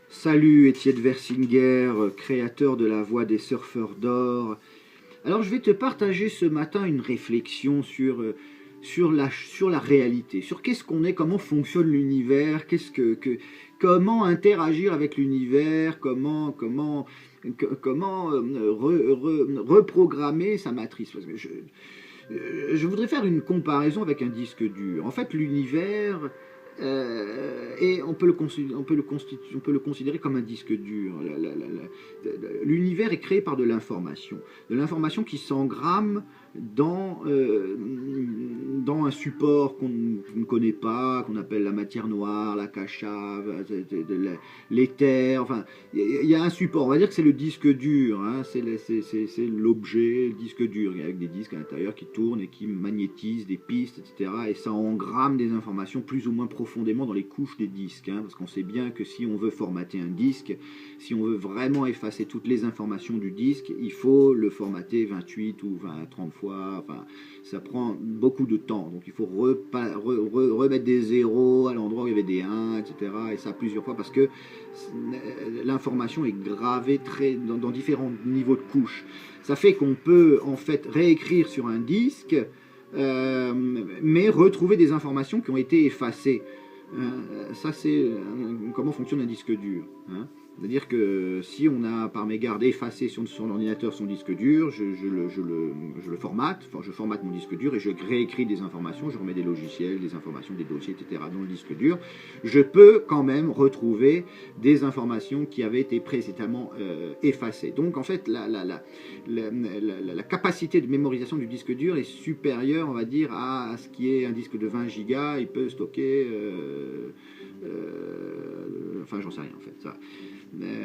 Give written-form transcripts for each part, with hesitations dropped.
Salut Étienne Versinger, créateur de la voix des surfeurs d'or. Alors je vais te partager ce matin une réflexion sur la réalité, sur qu'est-ce qu'on est, comment fonctionne l'univers, comment interagir avec l'univers, comment reprogrammer sa matrice. Parce que je voudrais faire une comparaison avec un disque dur. En fait, l'univers, et on peut le considérer comme un disque dur. L'univers est créé par de l'information qui s'engramme dans un support qu'on ne connaît pas, qu'on appelle la matière noire, l'akasha, l'éther. Enfin, il y a un support. On va dire que c'est le disque dur. Hein, c'est l'objet, le disque dur, avec des disques à l'intérieur qui tournent et qui magnétisent des pistes, etc. Et ça engramme des informations plus ou moins profondément dans les couches des disques. Hein, parce qu'on sait bien que si on veut formater un disque, si on veut vraiment effacer toutes les informations du disque, il faut le formater 28 ou 30 fois. Enfin, ça prend beaucoup de temps. Donc il faut remettre des zéros à l'endroit où il y avait des 1, etc. Et ça plusieurs fois parce que l'information est gravée dans différents niveaux de couches. Ça fait qu'on peut en fait réécrire sur un disque, mais retrouver des informations qui ont été effacées. Ça, c'est comment fonctionne un disque dur. Hein. C'est-à-dire que si on a par mégarde effacé sur son ordinateur son disque dur, je le formate, enfin je formate mon disque dur et je réécris des informations, je remets des logiciels, des informations, des dossiers, etc. dans le disque dur. Je peux quand même retrouver des informations qui avaient été précédemment effacées. Donc en fait, la capacité de mémorisation du disque dur est supérieure, on va dire, à ce qui est un disque de 20 gigas. Il peut stocker... enfin, j'en sais rien en fait. Ça. Mais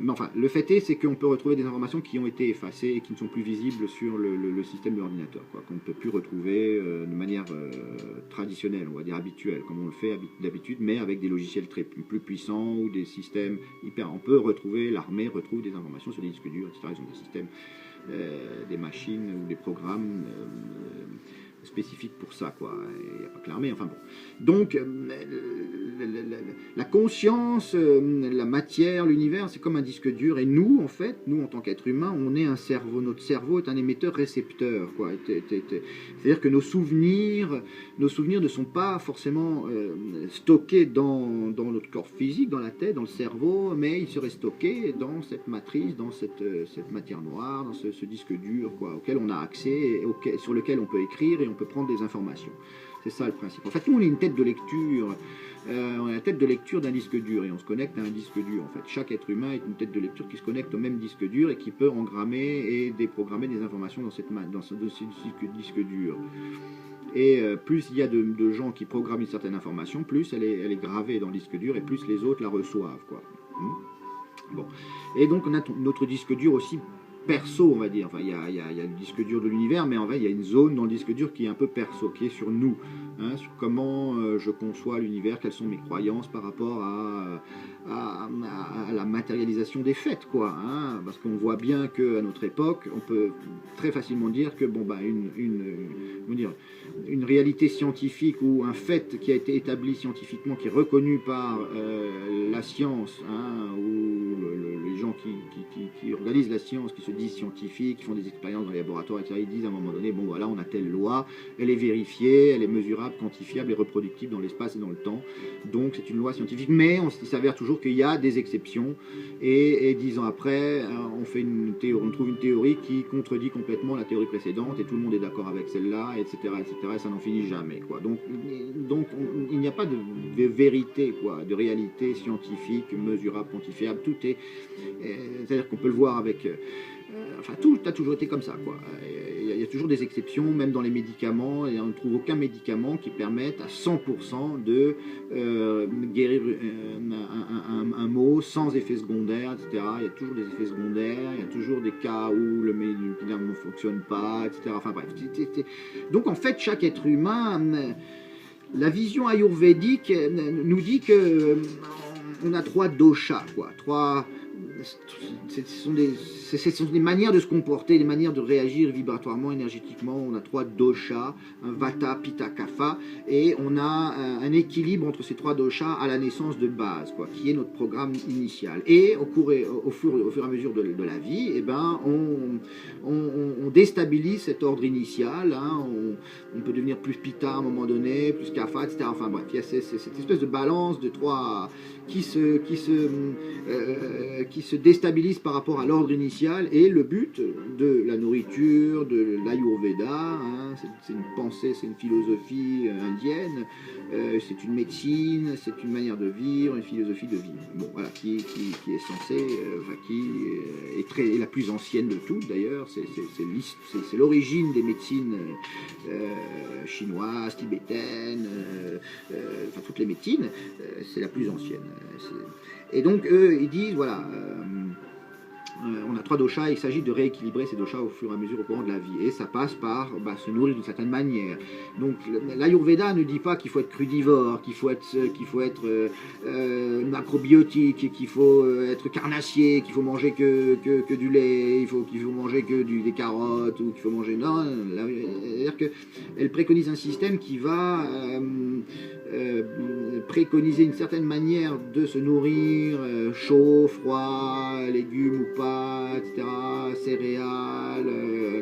enfin, le fait est, c'est qu'on peut retrouver des informations qui ont été effacées et qui ne sont plus visibles sur le système de l'ordinateur, qu'on ne peut plus retrouver de manière traditionnelle, on va dire habituelle, comme on le fait d'habitude, mais avec des logiciels plus puissants ou des systèmes hyper... On peut retrouver, l'armée retrouve des informations sur des disques durs, etc. Ils ont des systèmes, des machines ou des programmes spécifiques pour ça, quoi. Il n'y a pas que l'armée, enfin bon. Donc, la conscience, la matière, l'univers, c'est comme un disque dur. Et nous, en fait, nous, en tant qu'être humain, on est un cerveau. Notre cerveau est un émetteur-récepteur, quoi. C'est-à-dire que nos souvenirs ne sont pas forcément stockés dans notre corps physique, dans la tête, dans le cerveau, mais ils seraient stockés dans cette matrice, dans cette matière noire, dans ce disque dur, quoi, auquel on a accès, et sur lequel on peut écrire et on peut prendre des informations. C'est ça le principe. En fait, nous, on est une tête de lecture. On est la tête de lecture d'un disque dur et on se connecte à un disque dur. En fait, chaque être humain est une tête de lecture qui se connecte au même disque dur et qui peut engrammer et déprogrammer des informations dans ce disque dur. Et plus il y a de gens qui programment une certaine information, plus elle est gravée dans le disque dur et plus les autres la reçoivent, quoi. Bon. Et donc on a notre disque dur aussi perso, on va dire. Enfin, il y a le disque dur de l'univers, mais en fait, il y a une zone dans le disque dur qui est un peu perso, qui est sur nous, hein, sur comment je conçois l'univers, quelles sont mes croyances par rapport à la matérialisation des faits, quoi. Hein, parce qu'on voit bien qu'à notre époque, on peut très facilement dire que bon, bah, une réalité scientifique ou un fait qui a été établi scientifiquement, qui est reconnu par la science, hein, ou les gens qui organisent la science, qui se disent scientifiques, qui font des expériences dans les laboratoires, etc., ils disent à un moment donné, bon voilà, on a telle loi, elle est vérifiée, elle est mesurable, quantifiable et reproductible dans l'espace et dans le temps, donc c'est une loi scientifique, mais il s'avère toujours qu'il y a des exceptions, et 10 ans après, on trouve une théorie qui contredit complètement la théorie précédente, et tout le monde est d'accord avec celle-là, etc., et ça n'en finit jamais, quoi. Donc il n'y a pas de vérité, quoi, de réalité scientifique, mesurable, quantifiable, tout est... c'est-à-dire qu'on peut le voir avec... enfin, tout a toujours été comme ça, quoi. Il y a toujours des exceptions, même dans les médicaments, et on ne trouve aucun médicament qui permette à 100% de guérir un mot sans effet secondaire, etc. Il y a toujours des effets secondaires, il y a toujours des cas où le médicament ne fonctionne pas, etc. Enfin bref. Donc en fait, chaque être humain, la vision ayurvédique nous dit que on a 3 doshas, quoi, ce sont des manières de se comporter, des manières de réagir vibratoirement, énergétiquement. On a 3 doshas, un vata, pitta, kapha, et on a un équilibre entre ces 3 doshas à la naissance de base, quoi, qui est notre programme initial. Et au fur et à mesure de la vie, eh ben, on déstabilise cet ordre initial. Hein, on peut devenir plus pitta à un moment donné, plus kapha, etc. Enfin bref, il y a cette espèce de balance de 3 qui se déstabilise par rapport à l'ordre initial, et le but de la nourriture, de l'Ayurveda, hein, c'est une pensée, c'est une philosophie indienne, c'est une médecine, c'est une manière de vivre, une philosophie de vie. Bon, voilà, qui est censée, est la plus ancienne de toutes d'ailleurs, c'est l'origine des médecines chinoises, tibétaines, enfin toutes les médecines, c'est la plus ancienne. Et donc eux, ils disent, voilà, on a 3 doshas, il s'agit de rééquilibrer ces doshas au fur et à mesure au courant de la vie. Et ça passe par se nourrir d'une certaine manière. Donc l'Ayurveda ne dit pas qu'il faut être crudivore, qu'il faut être macrobiotique, qu'il faut être carnassier, qu'il faut manger que du lait, qu'il faut manger que des carottes, ou qu'il faut manger... Non, c'est-à-dire qu'elle préconise un système qui va... préconiser une certaine manière de se nourrir, chaud, froid, légumes ou pas, etc., céréales,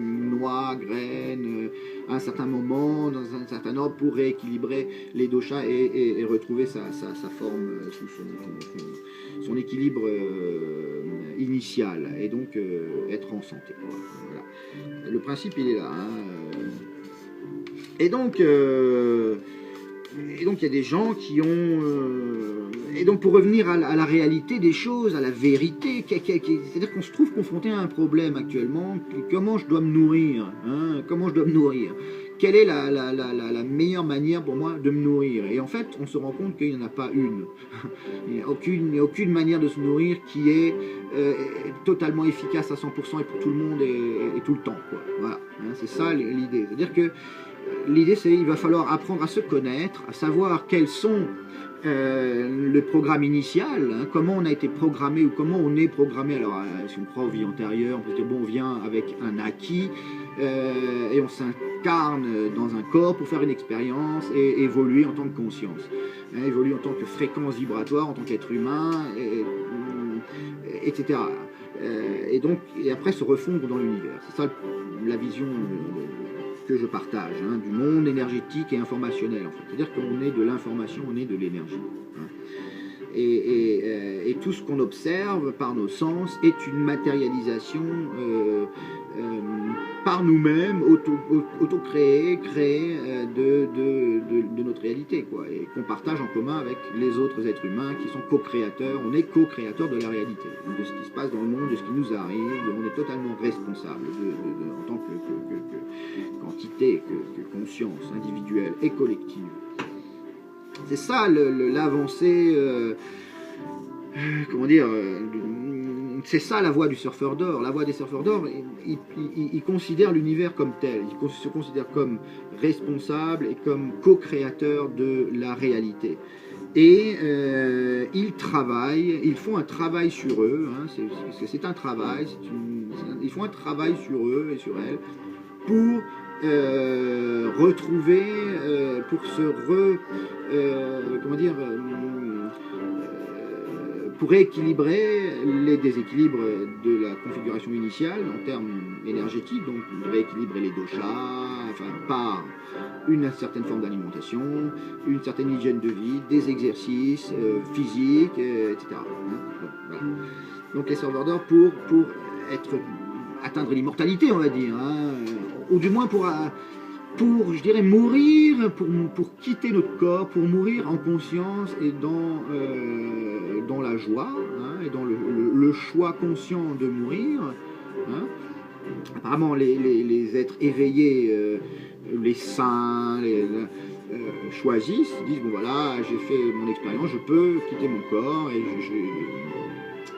noix, graines, à un certain moment, dans un certain ordre, pour rééquilibrer les doshas et retrouver sa forme sous son équilibre initial, et donc être en santé. Voilà. Le principe, il est là. Hein. Et donc il y a des gens qui ont... et donc pour revenir à la réalité des choses, à la vérité, c'est-à-dire qu'on se trouve confronté à un problème actuellement. Comment je dois me nourrir, hein, comment je dois me nourrir, quelle est la meilleure manière pour moi de me nourrir? Et en fait, on se rend compte qu'il n'y en a pas une. Il n'y a aucune manière de se nourrir qui est totalement efficace à 100% et pour tout le monde et tout le temps, quoi. Voilà, hein, c'est ça l'idée. C'est-à-dire que l'idée, c'est qu'il va falloir apprendre à se connaître, à savoir quels sont le programme initial, hein, comment on a été programmé ou comment on est programmé. Alors, si on croit aux vies antérieures, on peut dire, bon, on vient avec un acquis et on s'incarne dans un corps pour faire une expérience et évoluer en tant que conscience, hein, évoluer en tant que fréquence vibratoire, en tant qu'être humain, etc. Et après se refondre dans l'univers. C'est ça la vision que je partage, hein, du monde énergétique et informationnel, en fait. C'est-à-dire qu'on est de l'information, on est de l'énergie. Hein. Et tout ce qu'on observe par nos sens est une matérialisation par nous-mêmes, auto-créée, créée de notre réalité, quoi, et qu'on partage en commun avec les autres êtres humains qui sont co-créateurs. On est co-créateurs de la réalité, de ce qui se passe dans le monde, de ce qui nous arrive. On est totalement responsable en tant qu'entité, que conscience individuelle et collective. C'est ça l'avancée, comment dire, c'est ça la voie du surfeur d'or. La voie des surfeurs d'or, ils considèrent l'univers comme tel, ils se considèrent comme responsables et comme co-créateurs de la réalité. Et ils travaillent, ils font un travail sur eux, hein, c'est un travail, ils font un travail sur eux et sur elles pour retrouver, pour pour rééquilibrer les déséquilibres de la configuration initiale en termes énergétiques, donc rééquilibrer les doshas, enfin, par une certaine forme d'alimentation, une certaine hygiène de vie, des exercices physiques, etc. Bon, voilà. Donc les serveurs d'or pour atteindre l'immortalité, on va dire, hein, ou du moins pour je dirais, mourir, pour quitter notre corps, pour mourir en conscience et dans la joie, hein, et dans le choix conscient de mourir. Hein. Apparemment, les êtres éveillés, les saints, choisissent, disent, bon voilà, j'ai fait mon expérience, je peux quitter mon corps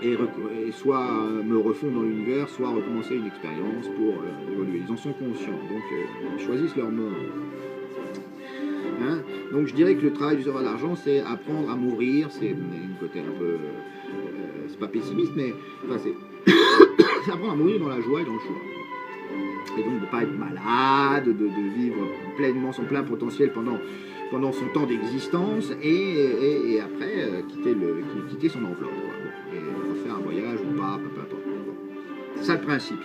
et soit me refondre dans l'univers, soit recommencer une expérience pour évoluer. Ils en sont conscients, donc ils choisissent leur mort. Hein. Donc je dirais que le travail du surfeur d'argent, c'est apprendre à mourir, c'est une côté un peu... c'est pas pessimiste, mais enfin, c'est apprendre à mourir dans la joie et dans le choix. Et donc de ne pas être malade, de vivre pleinement son plein potentiel pendant son temps d'existence et après quitter son enveloppe. Bon, et faire un voyage ou pas, peu importe. Bon. C'est ça le principe.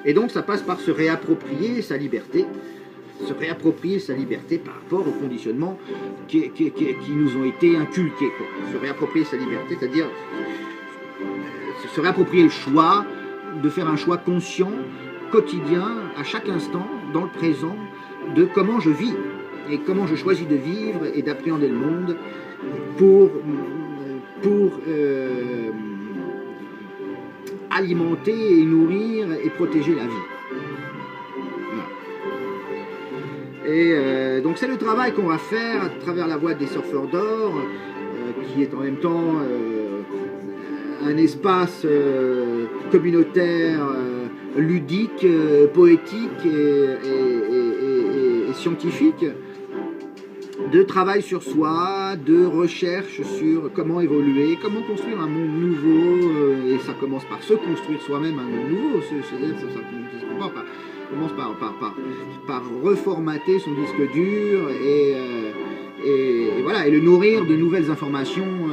Et donc ça passe par se réapproprier sa liberté par rapport aux conditionnements qui nous ont été inculqués. Quoi. Se réapproprier sa liberté, c'est-à-dire se réapproprier le choix, de faire un choix conscient, quotidien, à chaque instant, dans le présent, de comment je vis et comment je choisis de vivre et d'appréhender le monde pour alimenter et nourrir et protéger la vie. Voilà. Et donc c'est le travail qu'on va faire à travers la voie des surfeurs d'or, qui est en même temps un espace communautaire, ludique, poétique et scientifique, de travail sur soi, de recherche sur comment évoluer, comment construire un monde nouveau, et ça commence par se construire soi-même un monde nouveau, ça commence par reformater son disque dur et voilà, et le nourrir de nouvelles informations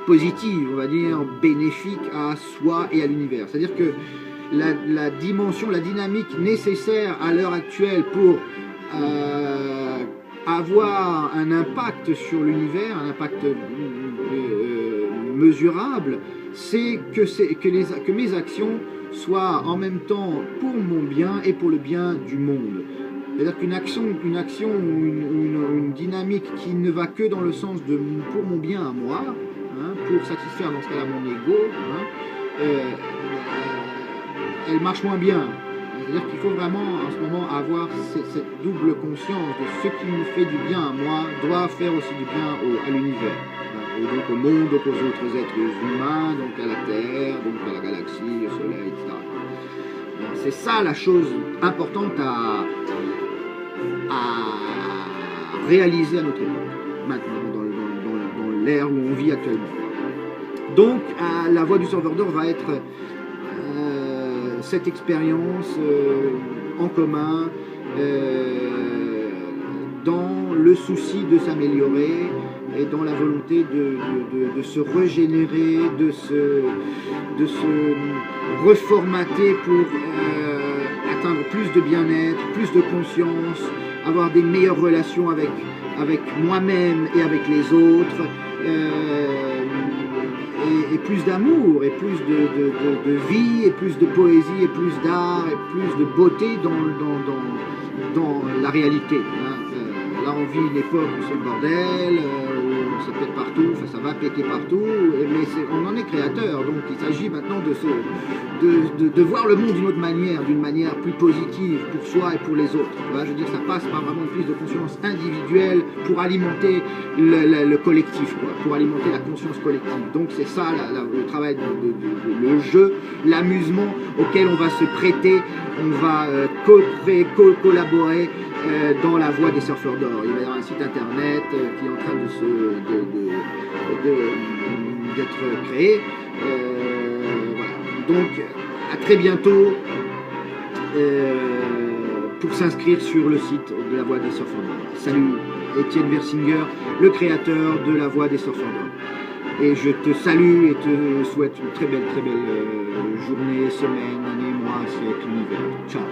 positives, on va dire, bénéfiques à soi et à l'univers. C'est-à-dire que la dimension, la dynamique nécessaire à l'heure actuelle pour avoir un impact sur l'univers, un impact mesurable, c'est que mes actions soient en même temps pour mon bien et pour le bien du monde. C'est-à-dire qu'une action ou une dynamique qui ne va que dans le sens de pour mon bien à moi, hein, pour satisfaire dans ce cas-là mon ego, hein, elle marche moins bien. C'est-à-dire qu'il faut vraiment en ce moment avoir cette double conscience de ce qui me fait du bien à moi doit faire aussi du bien à l'univers. Et donc au monde, donc aux autres êtres humains, donc à la Terre, donc à la galaxie, au Soleil, etc. C'est ça la chose importante à réaliser à notre époque, maintenant, dans l'ère où on vit actuellement. Donc la voie du surfeur d'or va être cette expérience en commun, dans le souci de s'améliorer et dans la volonté de se régénérer, de se reformater pour atteindre plus de bien-être, plus de conscience, avoir des meilleures relations avec moi-même et avec les autres, et plus d'amour, et plus de vie, et plus de poésie, et plus d'art, et plus de beauté dans la réalité. Hein. Là, on vit une époque où c'est le bordel, où ça pète partout, enfin ça va péter partout, mais on en est créateur, donc il s'agit maintenant de voir le monde d'une autre manière, d'une manière plus positive pour soi et pour les autres. Voilà, je veux dire, ça passe par vraiment une prise de conscience individuelle pour alimenter le collectif, quoi, pour alimenter la conscience collective. Donc c'est ça le travail, le jeu, l'amusement auquel on va se prêter, on va collaborer dans la voie des surfeurs d'or. Il va y avoir un site internet qui est en train d'être créé. Voilà. Donc à très bientôt pour s'inscrire sur le site de la voie des surfeurs d'or. Salut, Étienne Versinger, le créateur de la voie des surfeurs d'or. Et je te salue et te souhaite une très belle journée, semaine, année, mois, siècle, univers. Ciao.